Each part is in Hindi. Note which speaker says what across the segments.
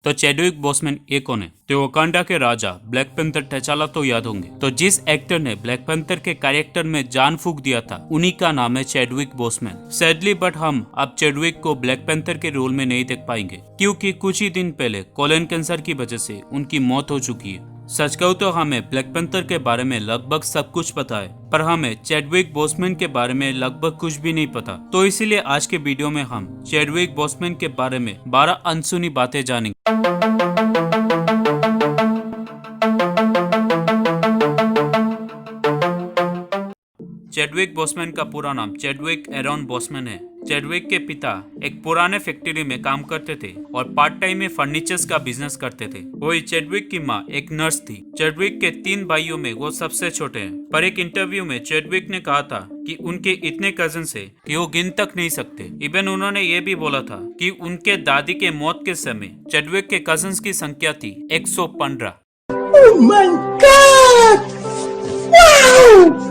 Speaker 1: तो चैडविक बोसमैन ये कौन है? तो वकांडा के राजा ब्लैक पैंथर टचाला तो याद होंगे। तो जिस एक्टर ने ब्लैक पैंथर के कैरेक्टर में जान फूंक दिया था उन्हीं का नाम है चैडविक बोसमैन। सैडली बट हम अब चैडविक को ब्लैक पैंथर के रोल में नहीं देख पाएंगे, क्योंकि कुछ ही दिन पहले कोलन कैंसर की वजह से उनकी मौत हो चुकी है। सच कहूं तो हमें ब्लैक पैंथर के बारे में लगभग सब कुछ पता है, पर हमें चैडविक बोसमैन के बारे में लगभग कुछ भी नहीं पता। तो इसीलिए आज के वीडियो में हम चैडविक बोसमैन के बारे में 12 अनसुनी बातें जानेंगे। चैडविक बोसमैन का पूरा नाम चैडविक एरॉन बोसमैन है। चैडविक के पिता एक पुराने फैक्ट्री में काम करते थे और पार्ट टाइम में फर्नीचर्स का बिजनेस करते थे। वही चैडविक की माँ एक नर्स थी। चैडविक के 3 भाइयों में वो सबसे छोटे हैं, पर एक इंटरव्यू में चैडविक ने कहा था कि उनके इतने कजन है कि वो गिन तक नहीं सकते। इवन उन्होंने ये भी बोला था कि उनके दादी के मौत के समय चैडविक के कजन्स की संख्या थी 115।
Speaker 2: Oh my God! Wow!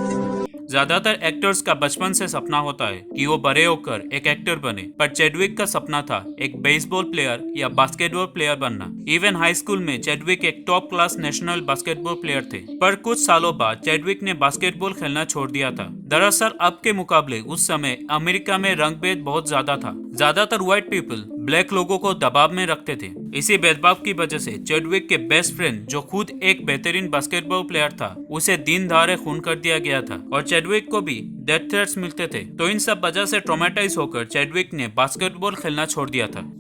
Speaker 1: ज्यादातर एक्टर्स का बचपन से सपना होता है कि वो बड़े होकर एक एक्टर बने, पर चैडविक का सपना था एक बेसबॉल प्लेयर या बास्केटबॉल प्लेयर बनना। इवन हाई स्कूल में चैडविक एक top class national basketball player थे, पर कुछ सालों बाद चैडविक ने बास्केटबॉल खेलना छोड़ दिया था। दरअसल अब के मुकाबले उस समय अमेरिका में रंगभेद बहुत ज्यादा था। ज्यादातर व्हाइट पीपल ब्लैक लोगों को दबाव में रखते थे। इसी भेदभाव की वजह से चैडविक के बेस्ट फ्रेंड, जो खुद एक बेहतरीन बास्केटबॉल प्लेयर था, उसे दिन दहाड़े खून कर दिया गया था और चैडविक को भी डेथ थ्रेट्स मिलते थे। तो इन सब वजह से ट्रॉमेटाइज होकर चैडविक ने बास्केटबॉल खेलना छोड़ दिया था।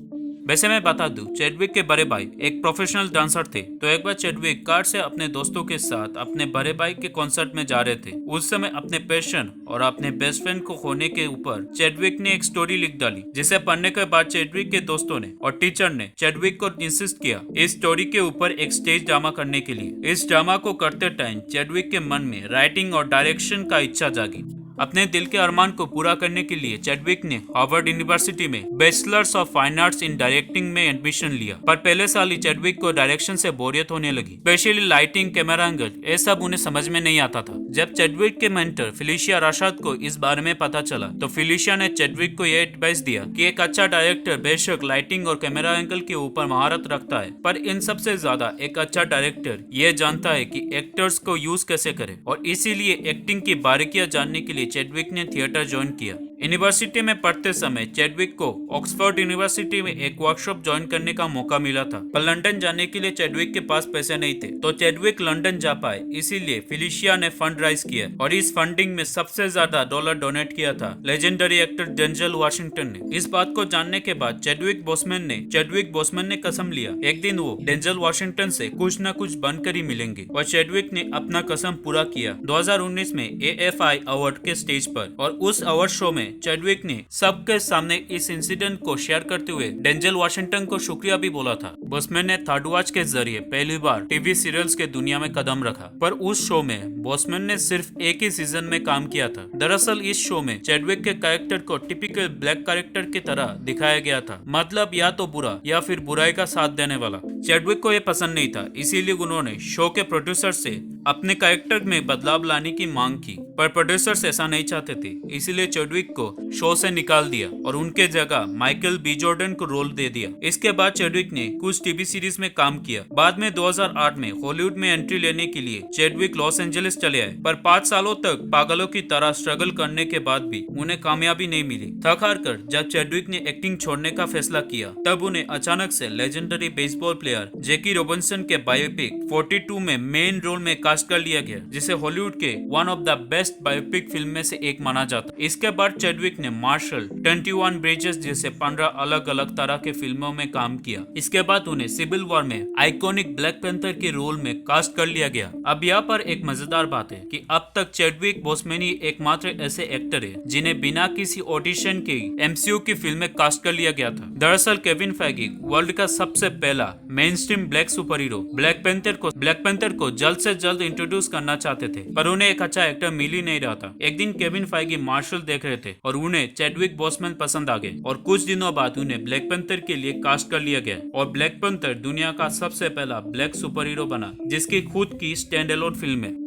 Speaker 1: वैसे मैं बता दूं, चैडविक के बड़े भाई एक प्रोफेशनल डांसर थे। तो एक बार चैडविक कार से अपने दोस्तों के साथ अपने बड़े भाई के कॉन्सर्ट में जा रहे थे। उस समय अपने पैशन और अपने बेस्ट फ्रेंड को खोने के ऊपर चैडविक ने एक स्टोरी लिख डाली, जिसे पढ़ने के बाद चैडविक के दोस्तों ने और टीचर ने चैडविक को इंसिस्ट किया इस स्टोरी के ऊपर एक स्टेज ड्रामा करने के लिए। इस ड्रामा को करते टाइम चैडविक के मन में राइटिंग और डायरेक्शन का इच्छा जागी। अपने दिल के अरमान को पूरा करने के लिए चैडविक ने हार्वर्ड यूनिवर्सिटी में bachelors of fine arts in directing में एडमिशन लिया। पर पहले साल ही चैडविक को डायरेक्शन से बोरियत होने लगी। स्पेशली लाइटिंग, कैमरा एंगल, ये सब उन्हें समझ में नहीं आता था। जब चैडविक के मेंटर फिलिशिया राशाद को इस बारे में पता चला तो फिलिशिया ने चैडविक को यह एडवाइस दिया कि एक अच्छा डायरेक्टर बेशक लाइटिंग और कैमरा एंगल के ऊपर महारत रखता है, पर इन सबसे ज्यादा एक अच्छा डायरेक्टर ये जानता है कि एक्टर्स को यूज कैसे करे। और इसीलिए एक्टिंग की बारीकियां जानने के लिए चैडविक ने थिएटर ज्वाइन किया। यूनिवर्सिटी में पढ़ते समय चैडविक को ऑक्सफोर्ड यूनिवर्सिटी में एक वर्कशॉप ज्वाइन करने का मौका मिला था, पर लंदन जाने के लिए चैडविक के पास पैसे नहीं थे। तो चैडविक लंदन जा पाए, इसीलिए फिलिशिया ने फंड राइज किया और इस फंडिंग में सबसे ज्यादा डॉलर डोनेट किया था लेजेंडरी एक्टर डेंजल वाशिंगटन ने। इस बात को जानने के बाद चैडविक बोसमैन ने कसम लिया एक दिन वो डेंजल वाशिंगटन से कुछ न कुछ बनकर ही मिलेंगे, और चैडविक ने अपना कसम पूरा किया। 2019 में AFI अवार्ड के स्टेज पर और उस अवार्ड शो में चैडविक ने सबके सामने इस इंसिडेंट को शेयर करते हुए डेंजल वाशिंगटन को शुक्रिया भी बोला था। बोसमैन ने थर्ड वॉच के जरिए पहली बार टीवी सीरियल्स के दुनिया में कदम रखा, पर उस शो में बोसमैन ने सिर्फ एक ही सीजन में काम किया था। दरअसल इस शो में चैडविक के कैरेक्टर को टिपिकल ब्लैक कैरेक्टर की तरह दिखाया गया था, मतलब या तो बुरा या फिर बुराई का साथ देने वाला। चैडविक को यह पसंद नहीं था, इसीलिए उन्होंने शो के प्रोड्यूसर से अपने कैरेक्टर में बदलाव लाने की मांग की, पर प्रोड्यूसर्स ऐसा नहीं चाहते थे। इसीलिए चैडविक को शो से निकाल दिया और उनके जगह माइकल बी जॉर्डन को रोल दे दिया। इसके बाद चैडविक ने कुछ टीवी सीरीज में काम किया। बाद में 2008 में हॉलीवुड में एंट्री लेने के लिए चैडविक लॉस एंजलिस चले आए, पर 5 सालों तक पागलों की तरह स्ट्रगल करने के बाद भी उन्हें कामयाबी नहीं मिली। थक हार कर जब चैडविक ने एक्टिंग छोड़ने का फैसला किया, तब उन्हें अचानक से लेजेंडरी बेसबॉल प्लेयर जैकी रॉबिन्सन के बायोपिक 42 में मेन रोल में कास्ट कर लिया गया, जिसे हॉलीवुड के one of the best biopic film में से एक माना जाता। इसके बाद चैडविक ने मार्शल, 21 ब्रिजेस जैसे 15 अलग अलग तरह के फिल्मों में काम किया। इसके बाद उन्हें सिविल वॉर में आइकॉनिक ब्लैक पैंथर के रोल में कास्ट कर लिया गया। अब यहाँ पर एक मजेदार बात है कि अब तक चैडविक बोसमैन ही एकमात्र ऐसे एक्टर है जिन्हें बिना किसी ऑडिशन के MCU की फिल्म में कास्ट कर लिया गया था। दरअसल केविन फैगी वर्ल्ड का सबसे पहला main stream black super hero black panther को जल्द से जल्द इंट्रोड्यूस करना चाहते थे, पर उन्हें एक अच्छा एक्टर मिल ही नहीं रहा था। एक दिन केविन फैगी मार्शल देख रहे थे और उन्हें चैडविक बोसमैन पसंद आ गए, और कुछ दिनों बाद उन्हें ब्लैक पैंथर के लिए कास्ट कर लिया गया और ब्लैक पैंथर दुनिया का सबसे पहला ब्लैक सुपर हीरो बना जिसकी खुद की स्टैंड अलोन फिल्म है।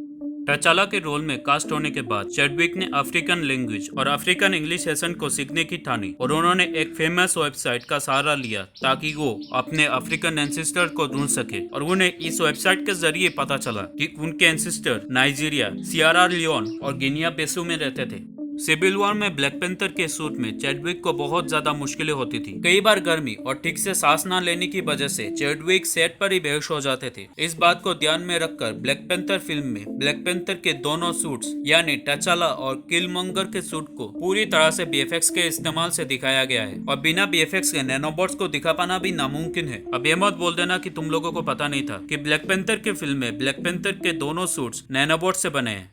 Speaker 1: टचाला के रोल में कास्ट होने के बाद चैडविक ने अफ्रीकन लैंग्वेज और अफ्रीकन इंग्लिश लेसन को सीखने की ठानी और उन्होंने एक फेमस वेबसाइट का सहारा लिया ताकि वो अपने अफ्रीकन एंसेस्टर को ढूंढ सके और उन्हें इस वेबसाइट के जरिए पता चला कि उनके एंसेस्टर नाइजीरिया, सियरा लियोन और गिनिया बेसू में रहते थे। सिविल वॉर में ब्लैक पैंथर के सूट में चैडविक को बहुत ज्यादा मुश्किलें होती थी। कई बार गर्मी और ठीक से सांस न लेने की वजह से चैडविक सेट पर ही बेहोश हो जाते थे। इस बात को ध्यान में रखकर ब्लैक पैंथर फिल्म में ब्लैक पैंथर के दोनों सूट्स यानी टचाला और किलमंगर के सूट को पूरी तरह से बीएफएक्स के इस्तेमाल से दिखाया गया है और बिना बीएफएक्स के नैनोबॉट्स को दिखा पाना भी नामुमकिन है। अब ये मत बोल देना कि तुम लोगों को पता नहीं था कि ब्लैक पैंथर के फिल्म में ब्लैक पैंथर के दोनों सूट्स नैनोबॉट से बने हैं।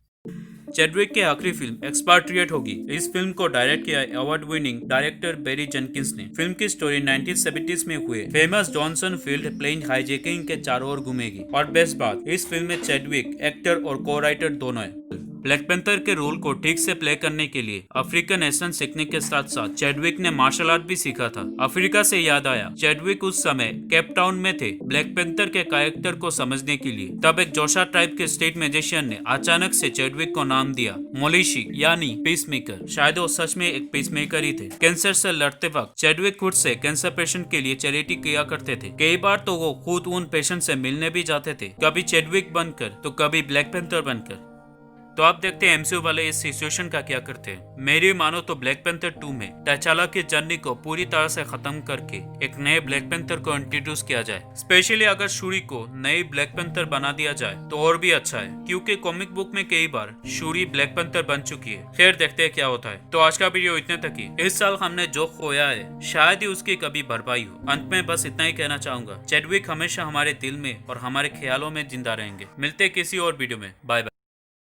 Speaker 1: चैडविक की आखिरी फिल्म एक्सपाट्रिएट होगी। इस फिल्म को डायरेक्ट किया award winning director Barry Jenkins ने। फिल्म की स्टोरी 1970s में हुए famous Johnson field plane hijacking के चारों ओर घूमेगी और बेस्ट बात, इस फिल्म में चैडविक एक्टर और को राइटर दोनों है। ब्लैक पैंथर के रोल को ठीक से प्ले करने के लिए अफ्रीकन एक्सेंट सीखने के साथ साथ चैडविक ने मार्शल आर्ट भी सीखा था। अफ्रीका से याद आया, चैडविक उस समय केप टाउन में थे ब्लैक पैंथर के कैरेक्टर को समझने के लिए। तब एक जोशा ट्राइब के स्टेट मैजिशियन ने अचानक से चैडविक को नाम दिया मोलिशी यानी पीस मेकर। शायद वो सच में एक पीस मेकर ही थे। कैंसर से लड़ते वक्त चैडविक खुद से कैंसर पेशेंट के लिए चैरिटी किया करते थे। कई बार तो वो खुद उन पेशेंट से मिलने भी जाते थे, कभी चैडविक बनकर तो कभी ब्लैक पैंथर बनकर। तो आप देखते हैं एमसीयू वाले इस सिचुएशन का क्या करते हैं। मेरी मानो तो ब्लैक पैंथर 2 में टचाला की जर्नी को पूरी तरह से खत्म करके एक नए ब्लैक पैंथर को इंट्रोड्यूस किया जाए। स्पेशली अगर शूरी को नई ब्लैक पैंथर बना दिया जाए तो और भी अच्छा है, क्योंकि कॉमिक बुक में कई बार शूरी ब्लैक पैंथर बन चुकी है। खैर देखते हैं क्या होता है। तो आज का वीडियो इतने तक ही। इस साल हमने जो खोया है शायद ही उसकी कभी भरपाई हो। अंत में बस इतना ही कहना चाहूंगा, चैडविक हमेशा हमारे दिल में और हमारे ख्यालों में जिंदा रहेंगे। मिलते किसी और वीडियो में। Bye bye.